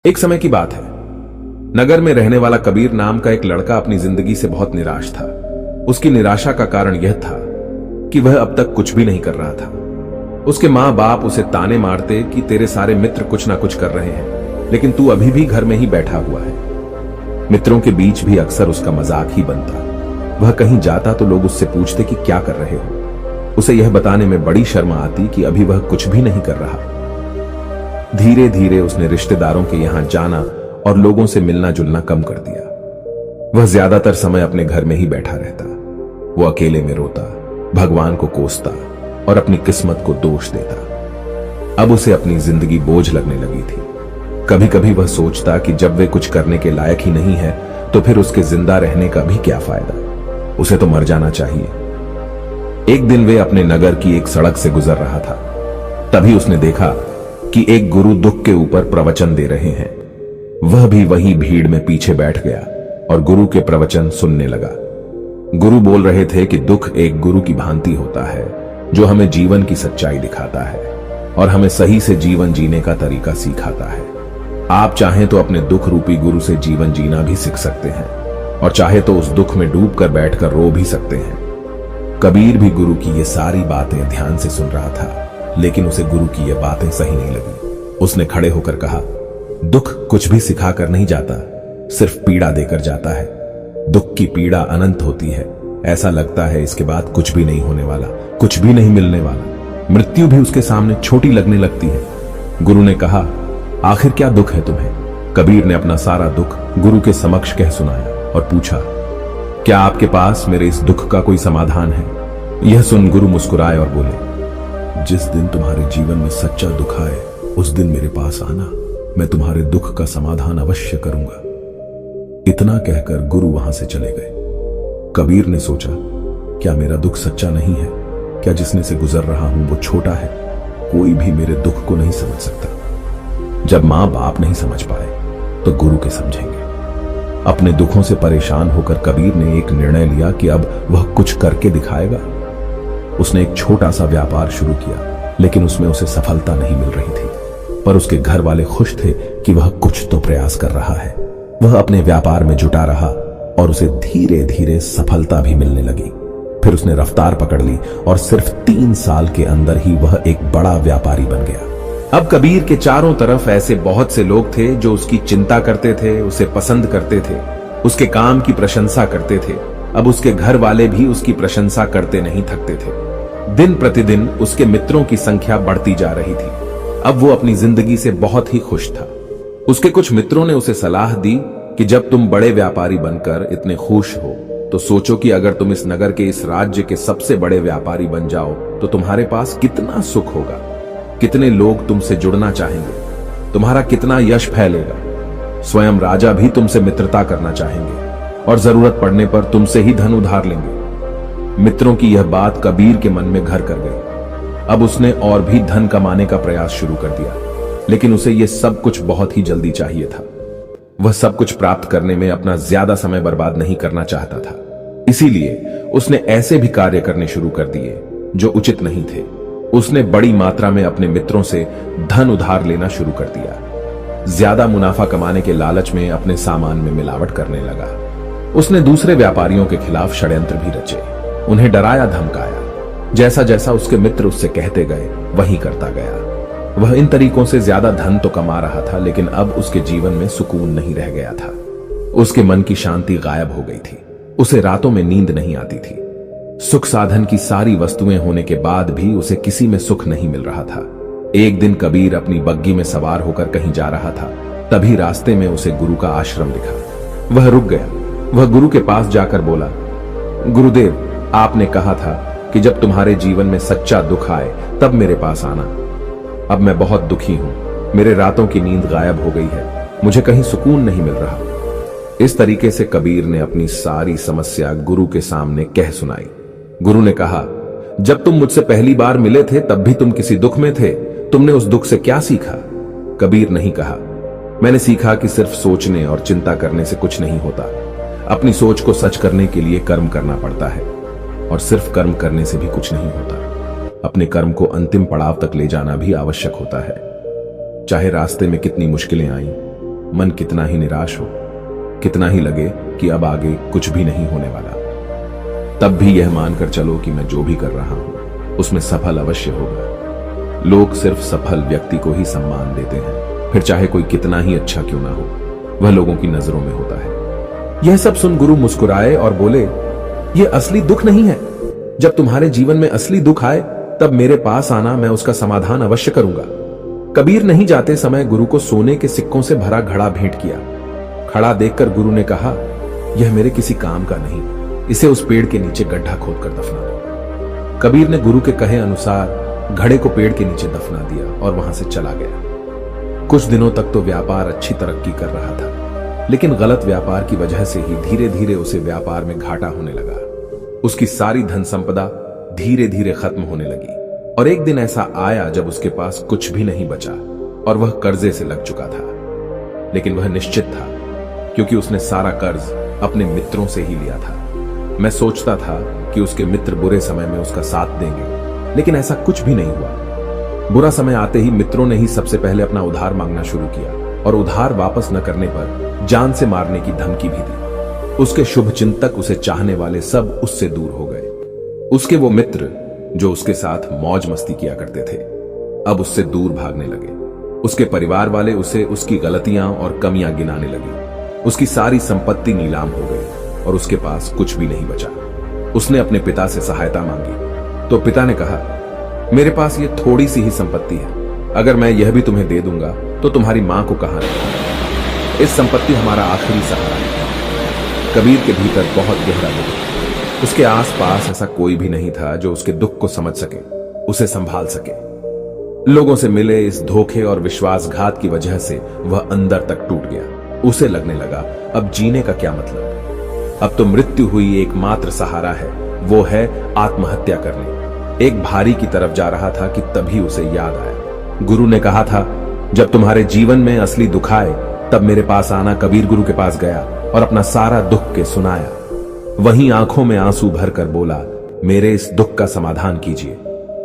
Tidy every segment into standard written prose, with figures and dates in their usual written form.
एक समय की बात है। नगर में रहने वाला कबीर नाम का एक लड़का अपनी जिंदगी से बहुत निराश था। उसकी निराशा का कारण यह था कि वह अब तक कुछ भी नहीं कर रहा था। उसके माँ बाप उसे ताने मारते कि तेरे सारे मित्र कुछ ना कुछ कर रहे हैं, लेकिन तू अभी भी घर में ही बैठा हुआ है। मित्रों के बीच भी अक्सर उसका मजाक ही बनता। वह कहीं जाता तो लोग उससे पूछते कि क्या कर रहे हो। उसे यह बताने में बड़ी शर्म आती कि अभी वह कुछ भी नहीं कर रहा। धीरे धीरे उसने रिश्तेदारों के यहां जाना और लोगों से मिलना जुलना कम कर दिया। वह ज्यादातर समय अपने घर में ही बैठा रहता। वो अकेले में रोता, भगवान को कोसता और अपनी किस्मत को दोष देता। अब उसे अपनी जिंदगी बोझ लगने लगी थी। कभी कभी वह सोचता कि जब वे कुछ करने के लायक ही नहीं है तो फिर उसके जिंदा रहने का भी क्या फायदा। उसे तो मर जाना चाहिए। एक दिन वे अपने नगर की एक सड़क से गुजर रहा था। तभी उसने देखा कि एक गुरु दुख के ऊपर प्रवचन दे रहे हैं। वह भी वही भीड़ में पीछे बैठ गया और गुरु के प्रवचन सुनने लगा। गुरु बोल रहे थे कि दुख एक गुरु की भांति होता है जो हमें जीवन की सच्चाई दिखाता है और हमें सही से जीवन जीने का तरीका सिखाता है। आप चाहें तो अपने दुख रूपी गुरु से जीवन जीना भी सीख सकते हैं और चाहे तो उस दुख में डूबकर बैठकर रो भी सकते हैं। कबीर भी गुरु की ये सारी बातें ध्यान से सुन रहा था, लेकिन उसे गुरु की ये बातें सही नहीं लगी। उसने खड़े होकर कहा, दुख कुछ भी सिखा कर नहीं जाता, सिर्फ पीड़ा देकर जाता है। दुख की पीड़ा अनंत होती है। ऐसा लगता है इसके बाद कुछ भी नहीं होने वाला, कुछ भी नहीं मिलने वाला। मृत्यु भी उसके सामने छोटी लगने लगती है। गुरु ने कहा, आखिर क्या दुख है तुम्हें? कबीर ने अपना सारा दुख गुरु के समक्ष कह सुनाया और पूछा, क्या आपके पास मेरे इस दुख का कोई समाधान है? यह सुन गुरु मुस्कुराए और बोले, जिस दिन तुम्हारे जीवन में सच्चा दुख आए उस दिन मेरे पास आना, मैं तुम्हारे दुख का समाधान अवश्य करूंगा। इतना कहकर गुरु वहां से चले गए। कबीर ने सोचा, क्या मेरा दुख सच्चा नहीं है? क्या जिसने से गुजर रहा हूं वो छोटा है? कोई भी मेरे दुख को नहीं समझ सकता। जब मां बाप नहीं समझ पाए तो गुरु के समझेंगे। अपने दुखों से परेशान होकर कबीर ने एक निर्णय लिया कि अब वह कुछ करके दिखाएगा। उसने एक छोटा सा व्यापार शुरू किया, लेकिन उसमें उसे सफलता नहीं मिल रही थी। पर उसके घर वाले खुश थे कि वह कुछ तो प्रयास कर रहा है। वह अपने व्यापार में जुटा रहा और उसे धीरे धीरे सफलता भी मिलने लगी। फिर उसने रफ्तार पकड़ ली और सिर्फ 3 साल के अंदर ही वह एक बड़ा व्यापारी बन गया। अब कबीर के चारों तरफ ऐसे बहुत से लोग थे जो उसकी चिंता करते थे, उसे पसंद करते थे, उसके काम की प्रशंसा करते थे। अब उसके घर वाले भी उसकी प्रशंसा करते नहीं थकते थे। दिन प्रतिदिन उसके मित्रों की संख्या बढ़ती जा रही थी। अब वो अपनी जिंदगी से बहुत ही खुश था। उसके कुछ मित्रों ने उसे सलाह दी कि जब तुम बड़े व्यापारी बनकर इतने खुश हो तो सोचो कि अगर तुम इस नगर के, इस राज्य के सबसे बड़े व्यापारी बन जाओ तो तुम्हारे पास कितना सुख होगा, कितने लोग तुमसे जुड़ना चाहेंगे, तुम्हारा कितना यश फैलेगा। स्वयं राजा भी तुमसे मित्रता करना चाहेंगे और जरूरत पड़ने पर तुमसे ही धन उधार लेंगे। मित्रों की यह बात कबीर के मन में घर कर गई। अब उसने और भी धन कमाने का प्रयास शुरू कर दिया, लेकिन उसे यह सब कुछ बहुत ही जल्दी चाहिए था। वह सब कुछ प्राप्त करने में अपना ज्यादा समय बर्बाद नहीं करना चाहता था। इसीलिए उसने ऐसे भी कार्य करने शुरू कर दिए जो उचित नहीं थे। उसने बड़ी मात्रा में अपने मित्रों से धन उधार लेना शुरू कर दिया। ज्यादा मुनाफा कमाने के लालच में अपने सामान में मिलावट करने लगा। उसने दूसरे व्यापारियों के खिलाफ षड्यंत्र भी रचे, उन्हें डराया धमकाया। जैसा जैसा उसके मित्र उससे कहते गए वही करता गया। वह इन तरीकों से ज्यादा धन तो कमा रहा था, लेकिन अब उसके जीवन में सुकून नहीं रह गया था। उसके मन की शांति गायब हो गई थी। उसे रातों में नींद नहीं आती थी। सुख साधन की सारी वस्तुएं होने के बाद भी उसे किसी में सुख नहीं मिल रहा था। एक दिन कबीर अपनी बग्गी में सवार होकर कहीं जा रहा था। तभी रास्ते में उसे गुरु का आश्रम दिखा। वह रुक गया। वह गुरु के पास जाकर बोला, गुरुदेव, आपने कहा था कि जब तुम्हारे जीवन में सच्चा दुख आए तब मेरे पास आना। अब मैं बहुत दुखी हूं। मेरे रातों की नींद गायब हो गई है। मुझे कहीं सुकून नहीं मिल रहा। इस तरीके से कबीर ने अपनी सारी समस्या गुरु के सामने कह सुनाई। गुरु ने कहा, जब तुम मुझसे पहली बार मिले थे तब भी तुम किसी दुख में थे। तुमने उस दुख से क्या सीखा? कबीर नहीं कहा, मैंने सीखा कि सिर्फ सोचने और चिंता करने से कुछ नहीं होता। अपनी सोच को सच करने के लिए कर्म करना पड़ता है और सिर्फ कर्म करने से भी कुछ नहीं होता। अपने कर्म को अंतिम पड़ाव तक ले जाना भी आवश्यक होता है। चाहे रास्ते में कितनी मुश्किलें आईं, मन कितना ही निराश हो, कितना ही लगे कि अब आगे कुछ भी नहीं होने वाला, तब भी यह मानकर चलो कि मैं जो भी कर रहा हूं उसमें सफल अवश्य होगा। लोग सिर्फ सफल व्यक्ति को ही सम्मान देते हैं, फिर चाहे कोई कितना ही अच्छा क्यों ना हो, वह लोगों की नजरों में होता है। यह सब सुन गुरु मुस्कुराए और बोले, यह असली दुख नहीं है। जब तुम्हारे जीवन में असली दुख आए तब मेरे पास आना, मैं उसका समाधान अवश्य करूंगा। कबीर नहीं जाते समय गुरु को सोने के सिक्कों से भरा घड़ा भेंट किया। खड़ा देखकर गुरु ने कहा, यह मेरे किसी काम का नहीं, इसे उस पेड़ के नीचे गड्ढा खोदकर दफना दो। कबीर ने गुरु के कहे अनुसार घड़े को पेड़ के नीचे दफना दिया और वहां से चला गया। कुछ दिनों तक तो व्यापार अच्छी तरक्की कर रहा था, लेकिन गलत व्यापार की वजह से ही धीरे धीरे उसे व्यापार में घाटा होने लगा। उसकी सारी धन संपदा धीरे धीरे खत्म होने लगी और एक दिन ऐसा आया जब उसके पास कुछ भी नहीं बचा और वह कर्जे से लग चुका था। लेकिन वह निश्चित था, क्योंकि उसने सारा कर्ज अपने मित्रों से ही लिया था। मैं सोचता था कि उसके मित्र बुरे समय में उसका साथ देंगे, लेकिन ऐसा कुछ भी नहीं हुआ। बुरा समय आते ही मित्रों ने ही सबसे पहले अपना उधार मांगना शुरू किया और उधार वापस न करने पर जान से मारने की धमकी भी दी। उसके शुभ चिंतक, उसे चाहने वाले सब उससे दूर हो गए। उसके वो मित्र जो उसके साथ मौज मस्ती किया करते थे, अब उससे दूर भागने लगे। उसके परिवार वाले उसे उसकी गलतियां और कमियां गिनाने लगे। उसकी सारी संपत्ति नीलाम हो गई और उसके पास कुछ भी नहीं बचा। उसने अपने पिता से सहायता मांगी तो पिता ने कहा, मेरे पास ये थोड़ी सी ही संपत्ति है, अगर मैं यह भी तुम्हें दे दूंगा तो तुम्हारी मां को कहां रखूंगा? इस संपत्ति हमारा आखिरी सहारा है। कबीर के भीतर बहुत गहरा दुख था। उसके आसपास ऐसा कोई भी नहीं था जो उसके दुख को समझ सके, उसे संभाल सके। लोगों से मिले इस धोखे और विश्वासघात की वजह से वह अंदर तक टूट गया। उसे लगने लगा, अब जीने का क्या मतलब? अब तो मृत्यु हुई एकमात्र सहारा है, वो है आत्महत्या करने। एक भारी की तरफ जा रहा था कि तभी उसे याद आया, गुरु ने कहा था, जब तुम्हारे जीवन में असली दुख आए तब मेरे पास आना। कबीर गुरु के पास गया और अपना सारा दुख के सुनाया। वहीं आंखों में आंसू भरकर बोला, मेरे इस दुख का समाधान कीजिए।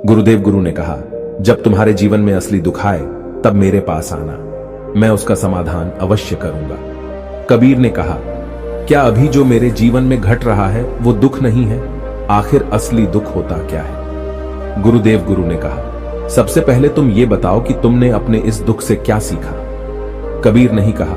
गुरुदेव गुरु ने कहा, जब तुम्हारे जीवन में असली दुख आए तब मेरे पास आना, मैं उसका समाधान अवश्य करूंगा। कबीर ने कहा, क्या अभी जो मेरे जीवन में घट रहा है वो दुख नहीं है? आखिर असली दुख होता क्या है? गुरुदेव गुरु ने कहा, सबसे पहले तुम ये बताओ कि तुमने अपने इस दुख से क्या सीखा? कबीर ने ही कहा,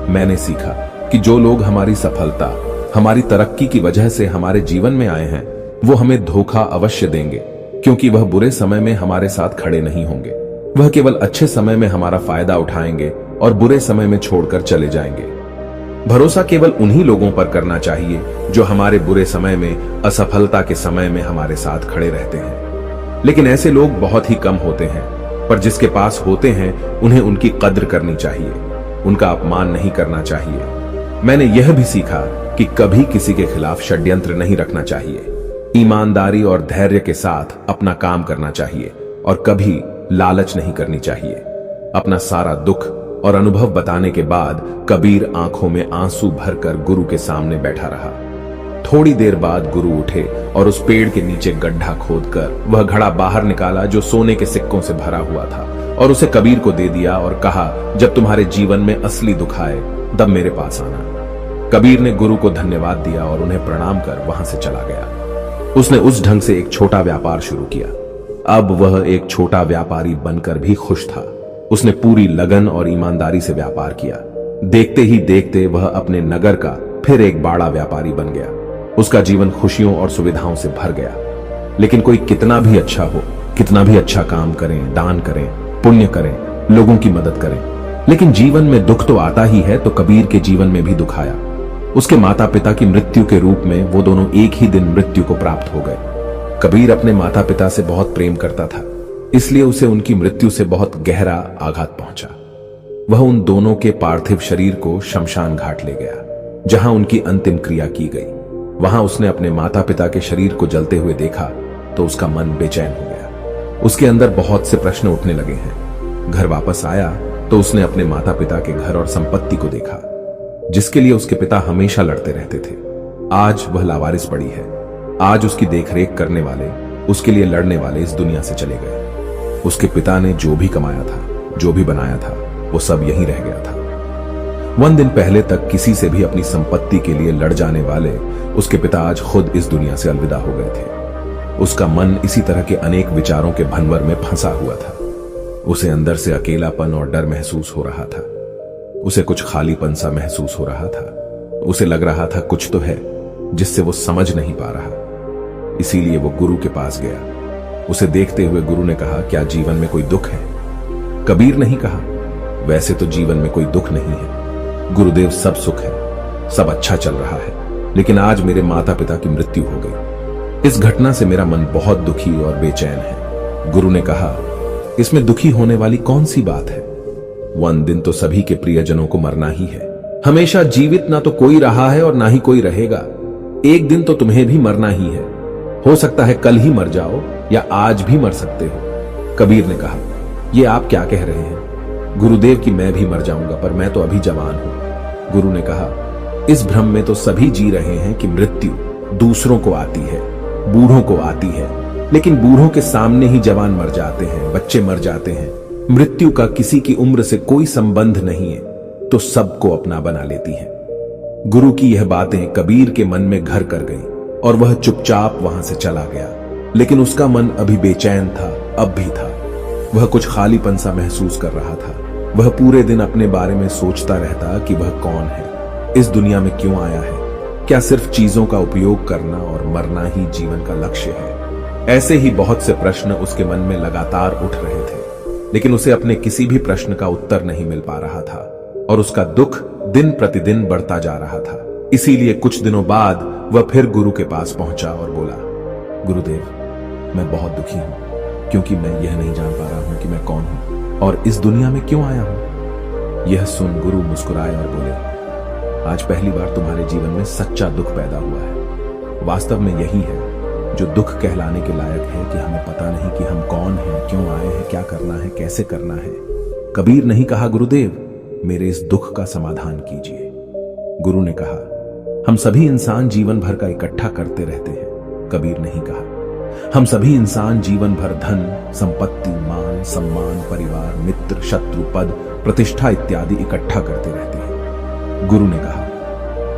मैंने सीखा कि जो लोग हमारी सफलता, हमारी तरक्की की वजह से हमारे जीवन में आए हैं, वो हमें धोखा अवश्य देंगे, क्योंकि वह बुरे समय में हमारे साथ खड़े नहीं होंगे। वह केवल अच्छे समय में हमारा फायदा उठाएंगे और बुरे समय में छोड़कर चले जाएंगे। भरोसा केवल उन्हीं लोगों पर करना चाहिए जो हमारे बुरे समय में, असफलता के समय में हमारे साथ खड़े रहते हैं। लेकिन ऐसे लोग बहुत ही कम होते हैं, पर जिसके पास होते हैं उन्हें उनकी कद्र करनी चाहिए, उनका अपमान नहीं करना चाहिए। मैंने यह भी सीखा कि कभी किसी के खिलाफ षड्यंत्र नहीं रखना चाहिए। ईमानदारी और धैर्य के साथ अपना काम करना चाहिए और कभी लालच नहीं करनी चाहिए। अपना सारा दुख और अनुभव बताने के बाद कबीर आंखों में आंसू भरकर गुरु के सामने बैठा रहा। थोड़ी देर बाद गुरु उठे और उस पेड़ के नीचे गड्ढा खोदकर वह घड़ा बाहर निकाला जो सोने के सिक्कों से भरा हुआ था और उसे कबीर को दे दिया और कहा, जब तुम्हारे जीवन में असली दुख आए तब मेरे पास आना। कबीर ने गुरु को धन्यवाद दिया और उन्हें प्रणाम कर वहां से चला गया। उसने उस ढंग से एक छोटा व्यापार शुरू किया। अब वह एक छोटा व्यापारी बनकर भी खुश था। उसने पूरी लगन और ईमानदारी से व्यापार किया। देखते ही देखते वह अपने नगर का फिर एक बड़ा व्यापारी बन गया। उसका जीवन खुशियों और सुविधाओं से भर गया। लेकिन कोई कितना भी अच्छा हो, कितना भी अच्छा काम करें, दान करें, पुण्य करें, लोगों की मदद करें, लेकिन जीवन में दुख तो आता ही है। तो कबीर के जीवन में भी दुख आया। उसके माता पिता की मृत्यु के रूप में वो दोनों एक ही दिन मृत्यु को प्राप्त हो गए। कबीर अपने माता पिता से बहुत प्रेम करता था, इसलिए उसे उनकी मृत्यु से बहुत गहरा आघात पहुंचा। वह उन दोनों के पार्थिव शरीर को शमशान घाट ले गया, जहां उनकी अंतिम क्रिया की गई। वहां उसने अपने माता पिता के शरीर को जलते हुए देखा तो उसका मन बेचैन हो गया। उसके अंदर बहुत से प्रश्न उठने लगे हैं। घर वापस आया तो उसने अपने माता पिता के घर और संपत्ति को देखा, जिसके लिए उसके पिता हमेशा लड़ते रहते थे। आज वह लावारिस पड़ी है। आज उसकी देखरेख करने वाले, उसके लिए लड़ने वाले इस दुनिया से चले गए। उसके पिता ने जो भी कमाया था, जो भी बनाया था, वो सब यहीं रह गया था। 1 दिन पहले तक किसी से भी अपनी संपत्ति के लिए लड़ जाने वाले उसके पिता आज खुद इस दुनिया से अलविदा हो गए थे। उसका मन इसी तरह के अनेक विचारों के भंवर में फंसा हुआ था। उसे अंदर से अकेलापन और डर महसूस हो रहा था। उसे कुछ खालीपन सा महसूस हो रहा था। उसे लग रहा था कुछ तो है जिससे वो समझ नहीं पा रहा। इसीलिए वो गुरु के पास गया। उसे देखते हुए गुरु ने कहा, क्या जीवन में कोई दुख है? कबीर नहीं कहा, वैसे तो जीवन में कोई दुख नहीं है गुरुदेव, सब सुख है, सब अच्छा चल रहा है, लेकिन आज मेरे माता पिता की मृत्यु हो गई। इस घटना से मेरा मन बहुत दुखी और बेचैन है। गुरु ने कहा, इसमें दुखी होने वाली कौन सी बात है? 1 दिन तो सभी के प्रियजनों को मरना ही है। हमेशा जीवित ना तो कोई रहा है और ना ही कोई रहेगा। एक दिन तो तुम्हें भी मरना ही है। हो सकता है कल ही मर जाओ या आज भी मर सकते हो। कबीर ने कहा, यह आप क्या कह रहे हैं? गुरुदेव कि मैं भी मर जाऊंगा, पर मैं तो अभी जवान हूं। गुरु ने कहा, इस भ्रम में तो सभी जी रहे हैं कि मृत्यु दूसरों को आती है, बूढ़ों को आती है, लेकिन बूढ़ों के सामने ही जवान मर जाते हैं, बच्चे मर जाते हैं। मृत्यु का किसी की उम्र से कोई संबंध नहीं है, तो सबको अपना बना लेती है। गुरु की यह बातें कबीर के मन में घर कर गई और वह चुपचाप वहां से चला गया। लेकिन उसका मन अभी बेचैन था, अब भी था। वह कुछ खालीपन सा महसूस कर रहा था। वह पूरे दिन अपने बारे में सोचता रहता कि वह कौन है, इस दुनिया में क्यों आया है, क्या सिर्फ चीजों का उपयोग करना और मरना ही जीवन का लक्ष्य है? ऐसे ही बहुत से प्रश्न उसके मन में लगातार उठ रहे थे, लेकिन उसे अपने किसी भी प्रश्न का उत्तर नहीं मिल पा रहा था और उसका दुख दिन प्रतिदिन बढ़ता जा रहा था। इसीलिए कुछ दिनों बाद वह फिर गुरु के पास पहुंचा और बोला, गुरुदेव, मैं बहुत दुखी हूं क्योंकि मैं यह नहीं जान पा रहा हूं कि मैं कौन हूं और इस दुनिया में क्यों आया हूं। यह सुन गुरु मुस्कुराए और बोले, आज पहली बार तुम्हारे जीवन में सच्चा दुख पैदा हुआ है। वास्तव में यही है जो दुख कहलाने के लायक है कि हमें पता नहीं कि हम कौन हैं, क्यों आए हैं, क्या करना है, कैसे करना है। कबीर नहीं कहा, गुरुदेव मेरे इस दुख का समाधान कीजिए। गुरु ने कहा, हम सभी इंसान जीवन भर का इकट्ठा करते रहते हैं। कबीर नहीं कहा, हम सभी इंसान जीवन भर धन, संपत्ति, मान, सम्मान, परिवार, मित्र, शत्रु, पद, प्रतिष्ठा इत्यादि इकट्ठा करते रहते हैं। गुरु ने कहा,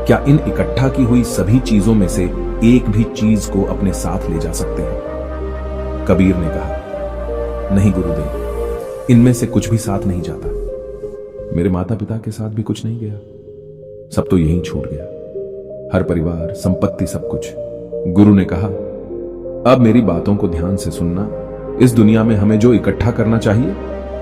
क्या इन इकट्ठा की हुई सभी चीजों में से एक भी चीज को अपने साथ ले जा सकते हैं? कबीर ने कहा, नहीं गुरुदेव, इनमें से कुछ भी साथ नहीं जाता। मेरे माता पिता के साथ भी कुछ नहीं गया, सब तो यहीं छूट गया, हर परिवार, संपत्ति, सब कुछ। गुरु ने कहा, अब मेरी बातों को ध्यान से सुनना। इस दुनिया में हमें जो इकट्ठा करना चाहिए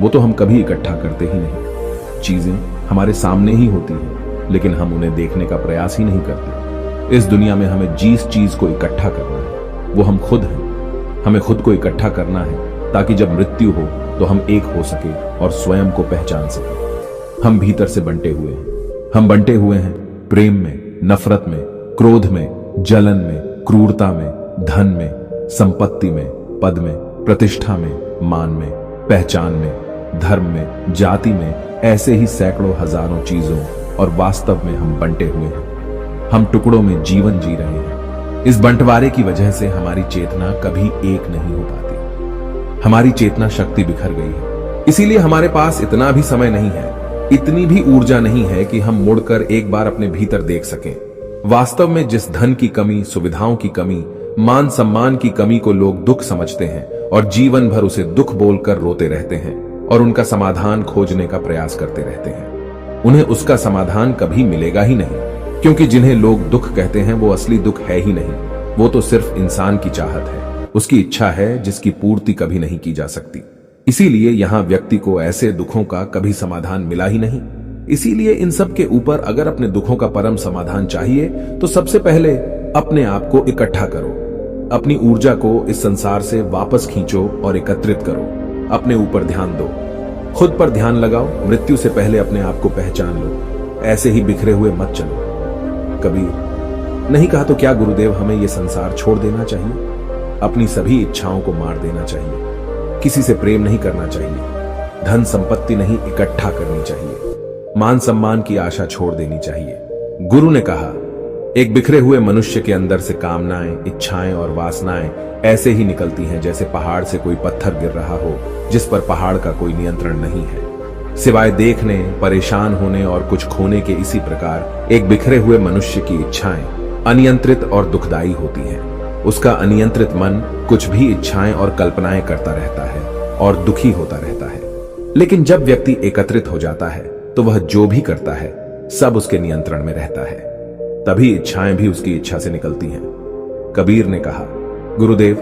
वो तो हम कभी इकट्ठा करते ही नहीं। चीजें हमारे सामने ही होती हैं, लेकिन हम उन्हें देखने का प्रयास ही नहीं करते। इस दुनिया में हमें जिस चीज को इकट्ठा करना है वो हम खुद हैं। हमें खुद को इकट्ठा करना है ताकि जब मृत्यु हो तो हम एक हो सके और स्वयं को पहचान सके। हम भीतर से बंटे हुए हैं। हम बंटे हुए हैं प्रेम में, नफरत में, क्रोध में, जलन में, क्रूरता में, धन में, संपत्ति में, पद में, प्रतिष्ठा में, मान में, पहचान में, धर्म में, जाति में, ऐसे ही सैकड़ों हजारों चीजों और वास्तव में हम बंटे हुए हैं। हम टुकड़ों में जीवन जी रहे हैं। इस बंटवारे की वजह से हमारी चेतना कभी एक नहीं हो पाती। हमारी चेतना शक्ति बिखर गई है। इसीलिए हमारे पास इतना भी समय नहीं है, इतनी भी ऊर्जा नहीं है कि हम मुड़कर एक बार अपने भीतर देख सकें। वास्तव में जिस धन की कमी, सुविधाओं की कमी, मान सम्मान की कमी को लोग दुख समझते हैं और जीवन भर उसे दुख बोलकर रोते रहते हैं और उनका समाधान खोजने का प्रयास करते रहते हैं, उन्हें उसका समाधान कभी मिलेगा ही नहीं, क्योंकि जिन्हें लोग दुख कहते हैं वो असली दुख है ही नहीं। वो तो सिर्फ इंसान की चाहत है, उसकी इच्छा है जिसकी पूर्ति कभी नहीं की जा सकती। इसीलिए यहां व्यक्ति को ऐसे दुखों का कभी समाधान मिला ही नहीं। इसीलिए इन सब के ऊपर अगर अपने दुखों का परम समाधान चाहिए तो सबसे पहले अपने आप को इकट्ठा करो। अपनी ऊर्जा को इस संसार से वापस खींचो और एकत्रित करो। अपने ऊपर ध्यान दो, खुद पर ध्यान लगाओ। मृत्यु से पहले अपने आप को पहचान लो। ऐसे ही बिखरे हुए मत चलो। कबीर नहीं कहा तो क्या गुरुदेव हमें यह संसार छोड़ देना चाहिए? अपनी सभी इच्छाओं को मार देना चाहिए। किसी से प्रेम नहीं करना चाहिए। धन संपत्ति नहीं इकट्ठा करनी चाहिए। मान सम्मान की आशा छोड़ देनी चाहिए। गुरु ने कहा, एक बिखरे हुए मनुष्य के अंदर से कामनाएं, इच्छाएं और वासनाएं ऐसे ही निकलती हैं जैसे पहाड़ से कोई पत्थर गिर रहा हो जिस पर पहाड़ का कोई नियंत्रण नहीं है। सिवाय देखने, परेशान होने और कुछ खोने के। इसी प्रकार एक बिखरे हुए मनुष्य की इच्छाएं अनियंत्रित और दुखदायी होती हैं। उसका अनियंत्रित मन कुछ भी इच्छाएं और कल्पनाएं करता रहता है और दुखी होता रहता है। लेकिन जब व्यक्ति एकत्रित हो जाता है तो वह जो भी करता है सब उसके नियंत्रण में रहता है। तभी इच्छाएं भी उसकी इच्छा से निकलती हैं। कबीर ने कहा, गुरुदेव,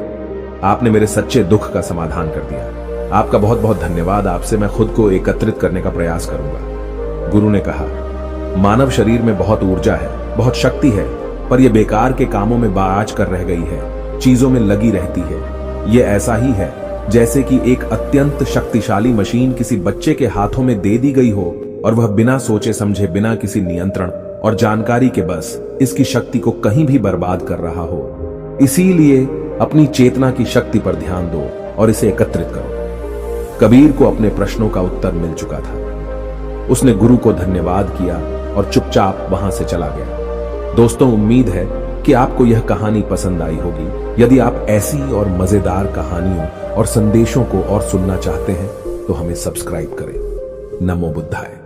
आपने मेरे सच्चे दुख का समाधान कर दिया। आपका बहुत बहुत धन्यवाद। आपसे मैं खुद को एकत्रित करने का प्रयास करूंगा। गुरु ने कहा, मानव शरीर में बहुत ऊर्जा है, बहुत शक्ति है, पर यह बेकार के कामों में बाज कर रह गई है, चीजों में लगी रहती है। यह ऐसा ही है जैसे कि एक अत्यंत शक्तिशाली मशीन किसी बच्चे के हाथों में दे दी गई हो और वह बिना सोचे समझे, बिना किसी नियंत्रण और जानकारी के बस इसकी शक्ति को कहीं भी बर्बाद कर रहा हो। इसीलिए अपनी चेतना की शक्ति पर ध्यान दो और इसे एकत्रित करो। कबीर को अपने प्रश्नों का उत्तर मिल चुका था। उसने गुरु को धन्यवाद किया और चुपचाप वहां से चला गया। दोस्तों, उम्मीद है कि आपको यह कहानी पसंद आई होगी। यदि आप ऐसी और मजेदार कहानियों और संदेशों को और सुनना चाहते हैं तो हमें सब्सक्राइब करें। नमो बुद्धाय।